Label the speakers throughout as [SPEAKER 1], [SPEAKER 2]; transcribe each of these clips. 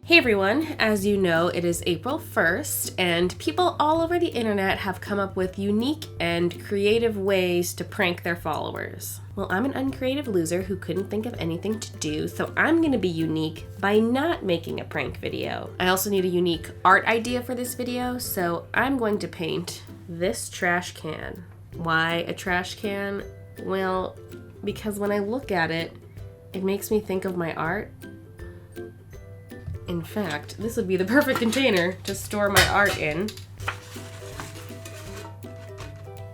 [SPEAKER 1] Hey everyone, as you know, it is April 1st, and people all over the internet have come up with unique and creative ways to prank their followers. Well, I'm an uncreative loser who couldn't think of anything to do, so I'm gonna be unique by not making a prank video. I also need a unique art idea for this video, so I'm going to paint this trash can. Why a trash can? Well, because when I look at it, it makes me think of my art. In fact, this would be the perfect container to store my art in.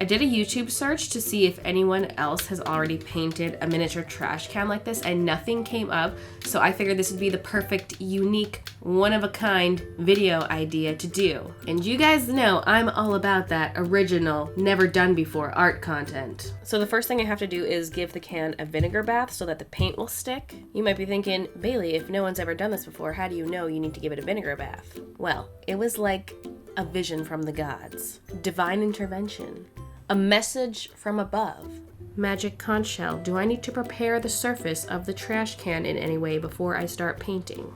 [SPEAKER 1] I did a YouTube search to see if anyone else has already painted a miniature trash can like this, and nothing came up, so I figured this would be the perfect, unique, one-of-a-kind video idea to do. And you guys know I'm all about that original, never-done-before art content. So the first thing I have to do is give the can a vinegar bath so that the paint will stick. You might be thinking, Bailey, if no one's ever done this before, how do you know you need to give it a vinegar bath? Well, it was like a vision from the gods. Divine intervention. A message from above. Magic conch shell, do I need to prepare the surface of the trash can in any way before I start painting?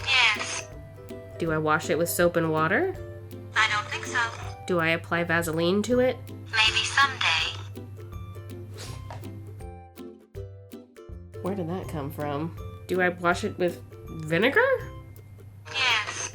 [SPEAKER 2] Yes.
[SPEAKER 1] Do I wash it with soap and water?
[SPEAKER 2] I don't think so.
[SPEAKER 1] Do I apply Vaseline to it?
[SPEAKER 2] Maybe someday.
[SPEAKER 1] Where did that come from? Do I wash it with vinegar?
[SPEAKER 2] Yes.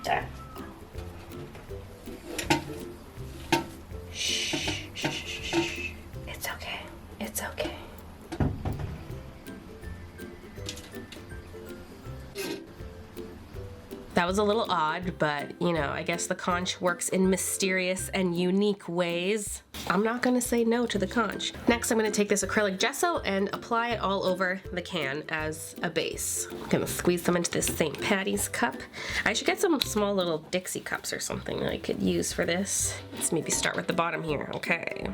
[SPEAKER 1] There. Shh. It's okay. It's okay. That was a little odd, but you know, I guess the conch works in mysterious and unique ways. I'm not gonna say no to the conch. Next, I'm gonna take this acrylic gesso and apply it all over the can as a base. I'm gonna squeeze some into this St. Patty's cup. I should get some small little Dixie cups or something that I could use for this. Let's maybe start with the bottom here, okay.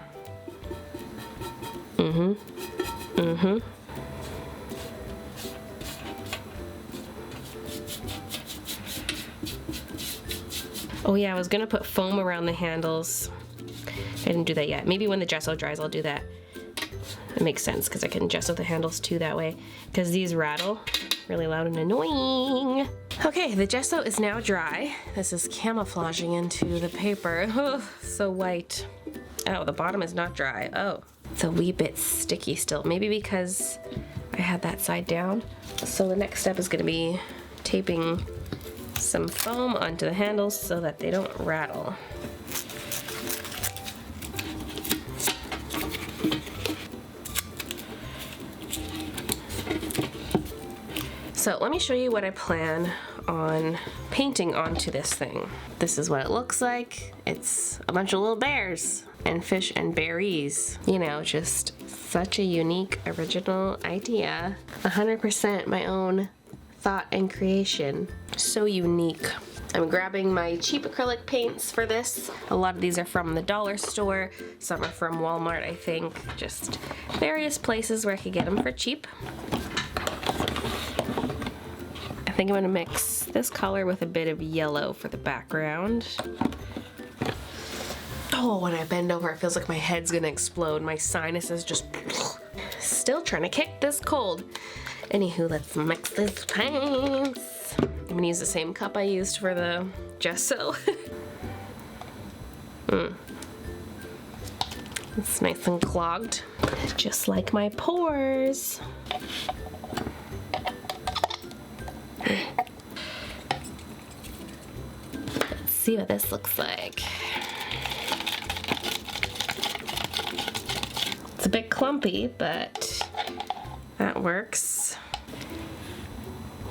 [SPEAKER 1] Oh yeah, I was gonna put foam around the handles. I didn't do that yet. Maybe when the gesso dries, I'll do that. It makes sense because I can gesso the handles too that way, because these rattle really loud and annoying. Okay, the gesso is now dry. This is camouflaging into the paper. Oh, so white. Oh, the bottom is not dry. Oh, it's a wee bit sticky still. Maybe because I had that side down. So the next step is gonna be taping some foam onto the handles so that they don't rattle. So let me show you what I plan on painting onto this thing. This is what it looks like. It's a bunch of little bears and fish and berries. You know, just such a unique, original idea. 100% my own thought and creation. So unique. I'm grabbing my cheap acrylic paints for this. A lot of these are from the dollar store. Some are from Walmart, I think. Just various places where I could get them for cheap. I think I'm gonna mix this color with a bit of yellow for the background. Oh, when I bend over, it feels like my head's gonna explode. My sinuses just still trying to kick this cold. Anywho, let's mix this paints. I'm gonna use the same cup I used for the gesso. It's nice and clogged, just like my pores. Let's see what this looks like. It's a bit clumpy, but that works.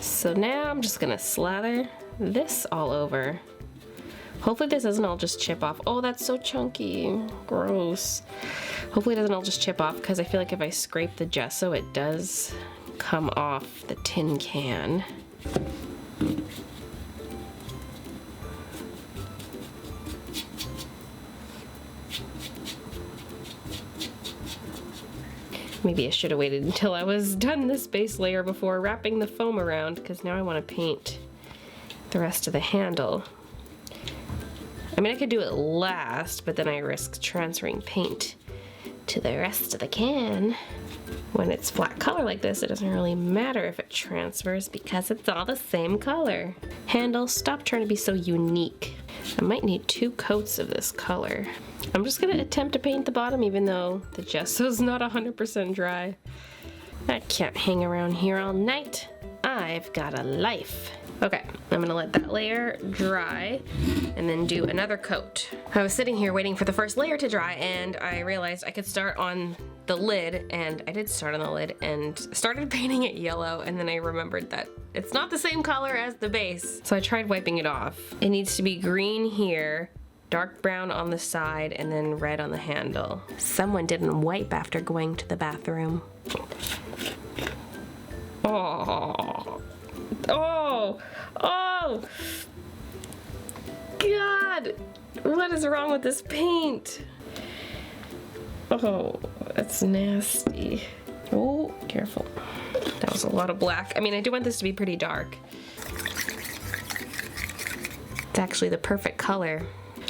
[SPEAKER 1] So now I'm just gonna slather this all over. Hopefully this doesn't all just chip off. Oh, that's so chunky. Gross. Hopefully it doesn't all just chip off, because I feel like if I scrape the gesso, it does come off the tin can. Maybe I should have waited until I was done this base layer before wrapping the foam around, because now I want to paint the rest of the handle. I mean, I could do it last, but then I risk transferring paint to the rest of the can. when it's flat color like this, it doesn't really matter if it transfers because it's all the same color. Handle, stop trying to be so unique. I might need 2 coats of this color. I'm just gonna attempt to paint the bottom even though the gesso's not 100% dry. I can't hang around here all night. I've got a life. Okay, I'm gonna let that layer dry and then do another coat. I was sitting here waiting for the first layer to dry and I realized I could start on the lid, and I did start on the lid and started painting it yellow, and then I remembered that it's not the same color as the base. So I tried wiping it off. It needs to be green here, dark brown on the side, and then red on the handle. Someone didn't wipe after going to the bathroom. Oh. Oh. Oh. God. What is wrong with this paint? Oh, that's nasty. Oh, careful. That was a lot of black. I mean, I do want this to be pretty dark. It's actually the perfect color.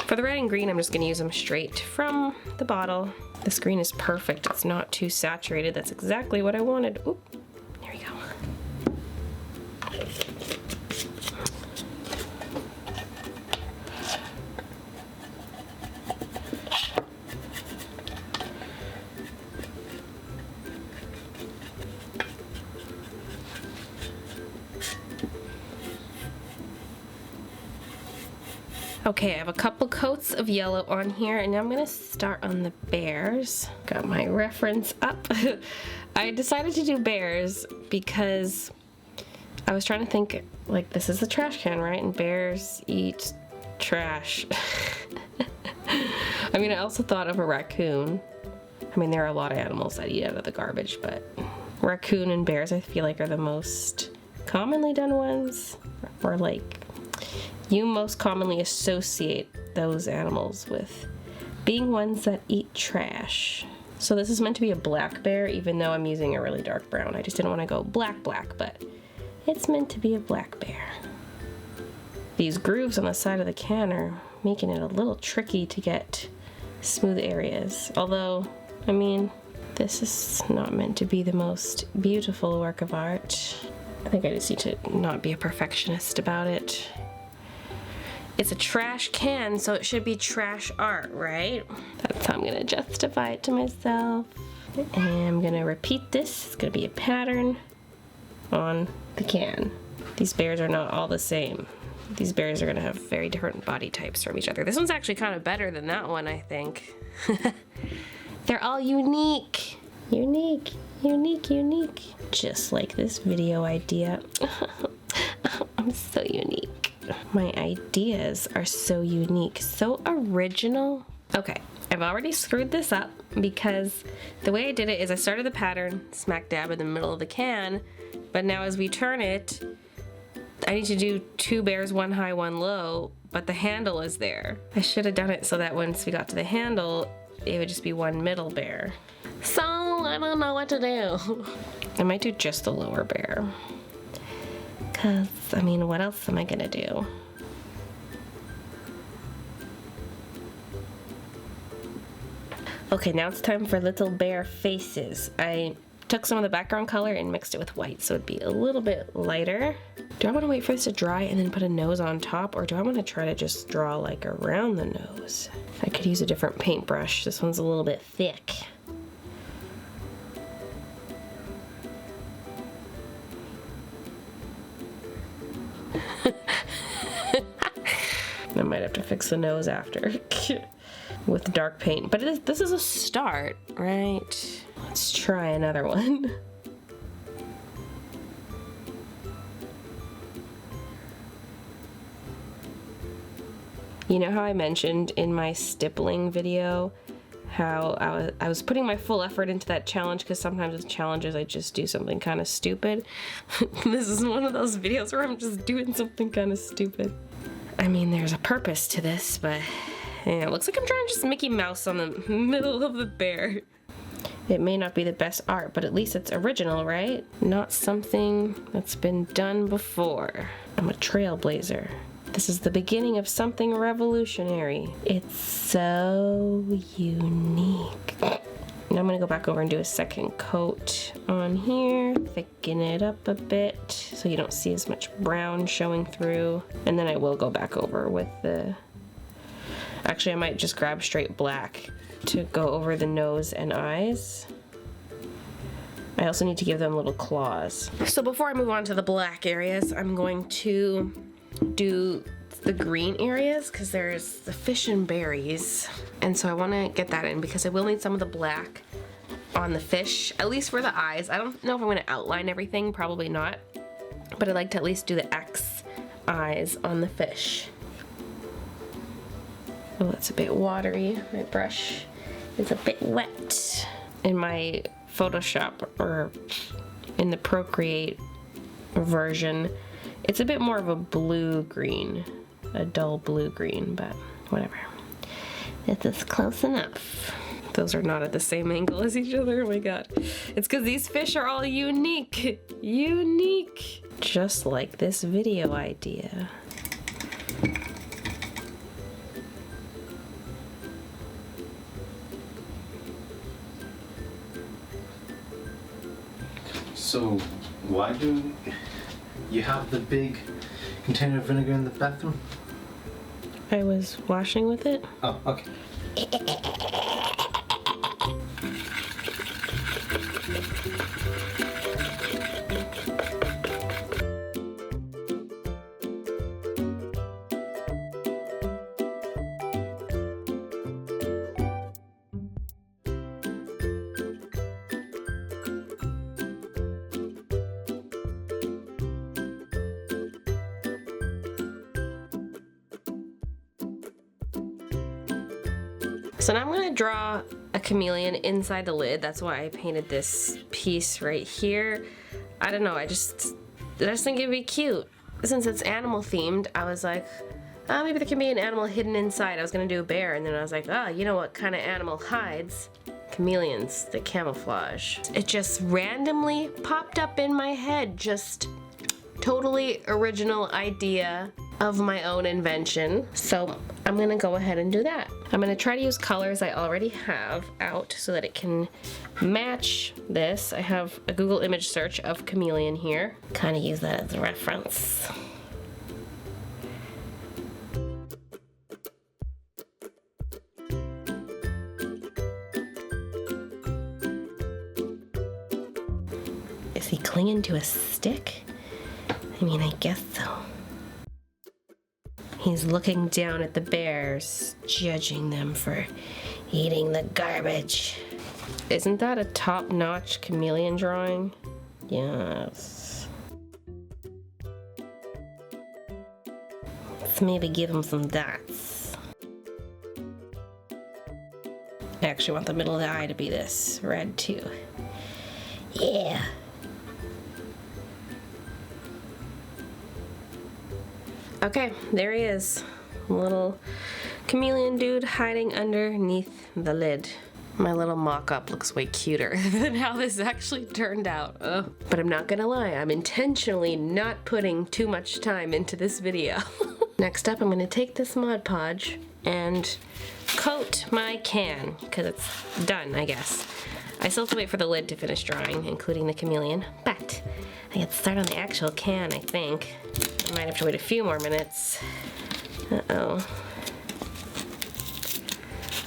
[SPEAKER 1] For the red and green, I'm just gonna use them straight from the bottle. This green is perfect. It's not too saturated. That's exactly what I wanted. Oop, there we go. Okay, I have a couple coats of yellow on here, and now I'm gonna start on the bears. Got my reference up. I decided to do bears because I was trying to think, like, this is a trash can, right? And bears eat trash. I mean, I also thought of a raccoon. I mean, there are a lot of animals that eat out of the garbage, but raccoon and bears, I feel like, are the most commonly done ones, or like, you most commonly associate those animals with being ones that eat trash. So this is meant to be a black bear, even though I'm using a really dark brown. I just didn't want to go black, but it's meant to be a black bear. These grooves on the side of the can are making it a little tricky to get smooth areas. Although, I mean, this is not meant to be the most beautiful work of art. I think I just need to not be a perfectionist about it. It's a trash can, so it should be trash art, right? That's how I'm gonna justify it to myself. And I'm gonna repeat this. It's gonna be a pattern on the can. These bears are not all the same. These bears are gonna have very different body types from each other. This one's actually kind of better than that one, I think. They're all unique. Unique, unique, unique. Just like this video idea. I'm so unique. My ideas are so unique, so original. Okay, I've already screwed this up because the way I did it is I started the pattern smack dab in the middle of the can, but now as we turn it, I need to do 2 bears, 1 high, 1 low, but the handle is there. I should have done it so that once we got to the handle, it would just be 1 middle bear. So I don't know what to do. I might do just the lower bear. Cause, I mean, what else am I gonna do? Okay, now it's time for little bear faces. I took some of the background color and mixed it with white so it'd be a little bit lighter. Do I want to wait for this to dry and then put a nose on top, or do I want to try to just draw like around the nose? I could use a different paintbrush. This one's a little bit thick. I might have to fix the nose after with dark paint, but this is a start, right? Let's try another one. You know how I mentioned in my stippling video how I was putting my full effort into that challenge because sometimes with challenges I just do something kind of stupid. This is one of those videos where I'm just doing something kind of stupid. I mean, there's a purpose to this, but yeah, it looks like I'm trying to just Mickey Mouse on the middle of the bear. It may not be the best art, but at least it's original, right? Not something that's been done before. I'm a trailblazer. This is the beginning of something revolutionary. It's so unique. Now I'm gonna go back over and do a second coat on here, thicken it up a bit so you don't see as much brown showing through. And then I will go back over with the, actually I might just grab straight black to go over the nose and eyes. I also need to give them little claws. So before I move on to the black areas, I'm going to do the green areas because there's the fish and berries. And so I want to get that in because I will need some of the black on the fish, at least for the eyes. I don't know if I'm going to outline everything, probably not. But I'd like to at least do the X eyes on the fish. Oh, it's a bit watery. My brush is a bit wet. In my Photoshop or in the Procreate version, it's a bit more of a blue-green, a dull blue-green, but whatever. This is close enough. Those are not at the same angle as each other, oh my god. It's because these fish are all unique. Unique! Just like this video idea.
[SPEAKER 3] So, why do you have the big container of vinegar in the bathroom?
[SPEAKER 1] I was washing with it.
[SPEAKER 3] Oh, okay.
[SPEAKER 1] So now I'm going to draw a chameleon inside the lid. That's why I painted this piece right here. I don't know, I just think it'd be cute. Since it's animal themed, I was like, oh, maybe there can be an animal hidden inside. I was going to do a bear, and then I was like, oh, you know what kind of animal hides? Chameleons, the camouflage. It just randomly popped up in my head, just totally original idea of my own invention. So I'm gonna go ahead and do that. I'm gonna try to use colors I already have out so that it can match this. I have a Google image search of chameleon here. Kind of use that as a reference. Is he clinging to a stick? I mean, I guess so. He's looking down at the bears, judging them for eating the garbage. Isn't that a top-notch chameleon drawing? Yes. Let's maybe give him some dots. I actually want the middle of the eye to be this red too. Yeah. Okay, there he is. Little chameleon dude hiding underneath the lid. My little mock-up looks way cuter than how this actually turned out. Ugh. But I'm not gonna lie, I'm intentionally not putting too much time into this video. Next up, I'm gonna take this Mod Podge and coat my can, because it's done, I guess. I still have to wait for the lid to finish drying, including the chameleon, but I get to start on the actual can, I think. I might have to wait a few more minutes. Uh-oh.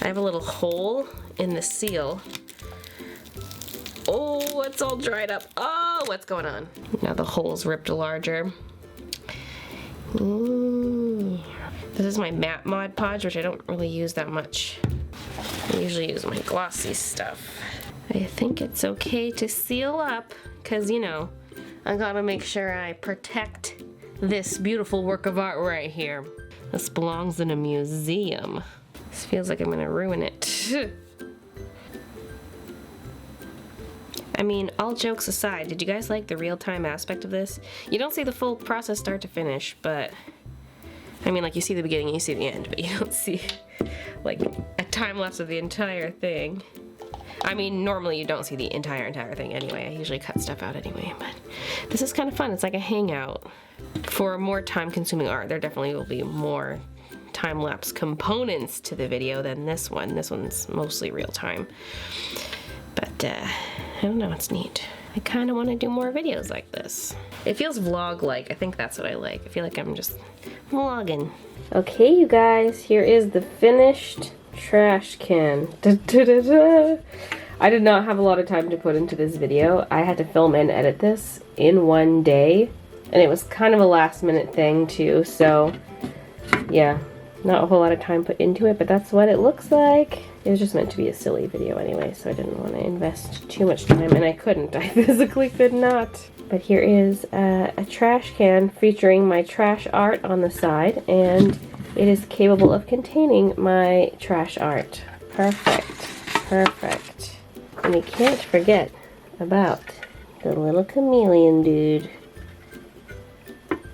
[SPEAKER 1] I have a little hole in the seal. Oh, it's all dried up. Oh, what's going on? Now the hole's ripped larger. This is my matte Mod Podge, which I don't really use that much. I usually use my glossy stuff. I think it's okay to seal up, because, you know, I gotta make sure I protect this beautiful work of art right here. This belongs in a museum. This feels like I'm gonna ruin it. I mean, all jokes aside, did you guys like the real-time aspect of this? You don't see the full process start to finish, but I mean, like, you see the beginning, you see the end, but you don't see like a time lapse of the entire thing. I mean, normally you don't see the entire thing anyway. I usually cut stuff out anyway, but this is kind of fun. It's like a hangout. For more time-consuming art, there definitely will be more time-lapse components to the video than this one. This one's mostly real time. But I don't know, it's neat. I kind of want to do more videos like this. It feels vlog-like. I think that's what I like. I feel like I'm just vlogging. Okay, you guys, here is the finished trash can. Da, da, da, da. I did not have a lot of time to put into this video. I had to film and edit this in one day, and it was kind of a last-minute thing too, so yeah, not a whole lot of time put into it, but that's what it looks like. It was just meant to be a silly video anyway, so I didn't want to invest too much time, and I couldn't. I physically could not. But here is a trash can featuring my trash art on the side, and it is capable of containing my trash art. Perfect. Perfect. And we can't forget about the little chameleon dude.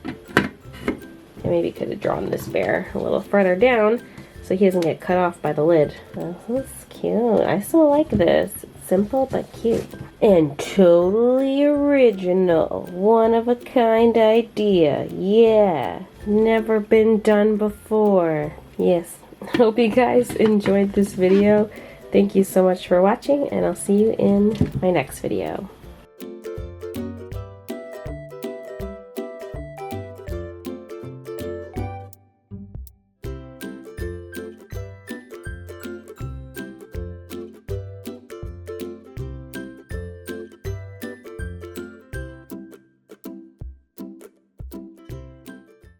[SPEAKER 1] I maybe could have drawn this bear a little further down so he doesn't get cut off by the lid. Oh, this is cute. I still like this. It's simple but cute. And totally original. One of a kind idea. Yeah. Never been done before. Yes. Hope you guys enjoyed this video. Thank you so much for watching, and I'll see you in my next video.